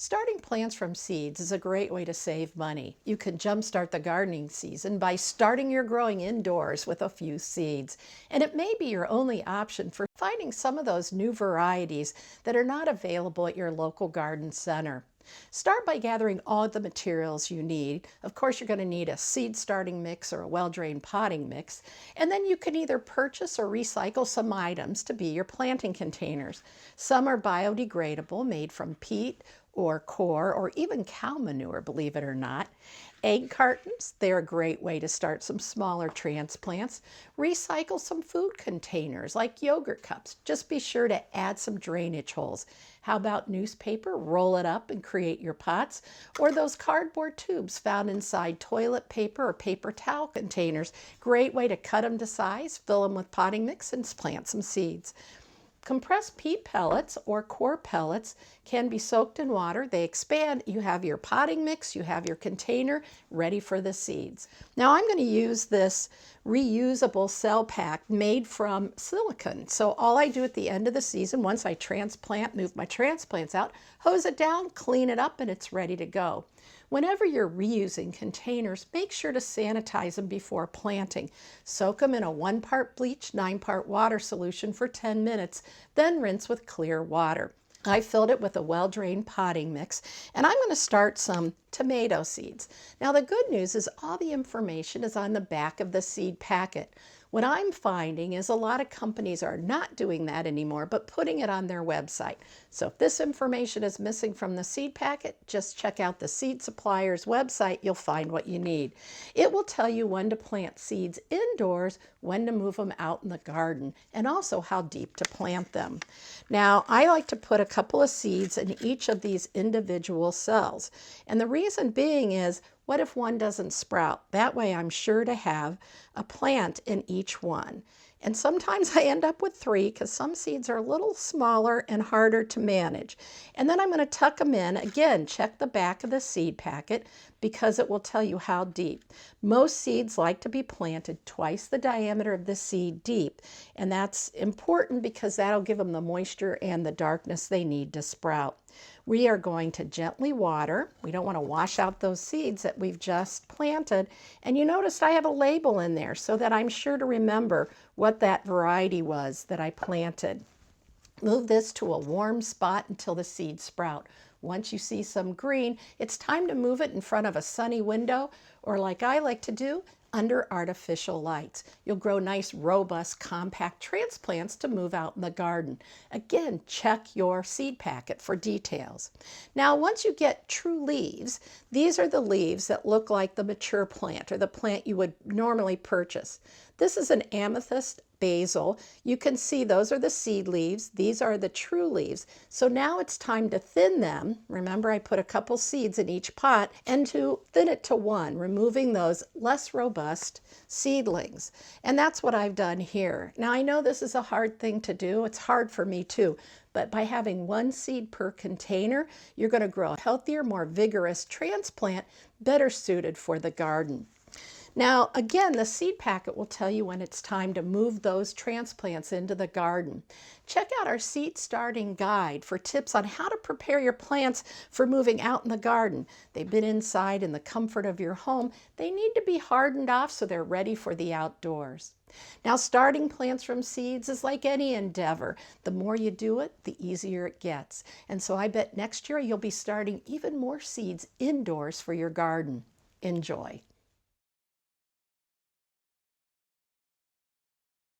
Starting plants from seeds is a great way to save money. You can jumpstart the gardening season by starting your growing indoors with a few seeds. And it may be your only option for finding some of those new varieties that are not available at your local garden center. Start by gathering all the materials you need. Of course, you're going to need a seed starting mix or a well-drained potting mix. And then you can either purchase or recycle some items to be your planting containers. Some are biodegradable, made from peat or core or even cow manure, believe it or not. Egg cartons, they're a great way to start some smaller transplants. Recycle some food containers like yogurt cups. Just be sure to add some drainage holes. How about newspaper? Roll it up and create your pots. Or those cardboard tubes found inside toilet paper or paper towel containers. Great way to cut them to size, fill them with potting mix, and plant some seeds. Compressed peat pellets or core pellets can be soaked in water. They expand. You have your potting mix, you have your container ready for the seeds. Now I'm going to use this reusable cell pack made from silicone. So all I do at the end of the season, once I transplant, move my transplants out, hose it down, clean it up, and it's ready to go. Whenever you're reusing containers, make sure to sanitize them before planting. Soak them in a 1-part bleach, 9-part water solution for 10 minutes, then rinse with clear water. I filled it with a well-drained potting mix, and I'm going to start some tomato seeds. Now the good news is all the information is on the back of the seed packet. What I'm finding is a lot of companies are not doing that anymore, but putting it on their website. So if this information is missing from the seed packet, just check out the seed supplier's website. You'll find what you need. It will tell you when to plant seeds indoors, when to move them out in the garden, and also how deep to plant them. Now, I like to put a couple of seeds in each of these individual cells. And the reason being is, what if one doesn't sprout? That way I'm sure to have a plant in each one. And sometimes I end up with 3 because some seeds are a little smaller and harder to manage. And then I'm going to tuck them in. Again, check the back of the seed packet because it will tell you how deep. Most seeds like to be planted twice the diameter of the seed deep. And that's important because that'll give them the moisture and the darkness they need to sprout. We are going to gently water. We don't want to wash out those seeds that we've just planted. And you noticed I have a label in there so that I'm sure to remember what that variety was that I planted. Move this to a warm spot until the seeds sprout. Once you see some green, it's time to move it in front of a sunny window, or like I like to do, under artificial lights. You'll grow nice, robust, compact transplants to move out in the garden. Again, check your seed packet for details. Now, once you get true leaves, these are the leaves that look like the mature plant or the plant you would normally purchase. This is an amethyst basil. You can see those are the seed leaves. These are the true leaves. So now it's time to thin them. Remember, I put a couple seeds in each pot, and to thin it to 1, removing those less robust seedlings. And that's what I've done here. Now I know this is a hard thing to do. It's hard for me too. But by having 1 seed per container, you're going to grow a healthier, more vigorous transplant, better suited for the garden. Now, again, the seed packet will tell you when it's time to move those transplants into the garden. Check out our seed starting guide for tips on how to prepare your plants for moving out in the garden. They've been inside in the comfort of your home. They need to be hardened off so they're ready for the outdoors. Now, starting plants from seeds is like any endeavor. The more you do it, the easier it gets. And so I bet next year you'll be starting even more seeds indoors for your garden. Enjoy.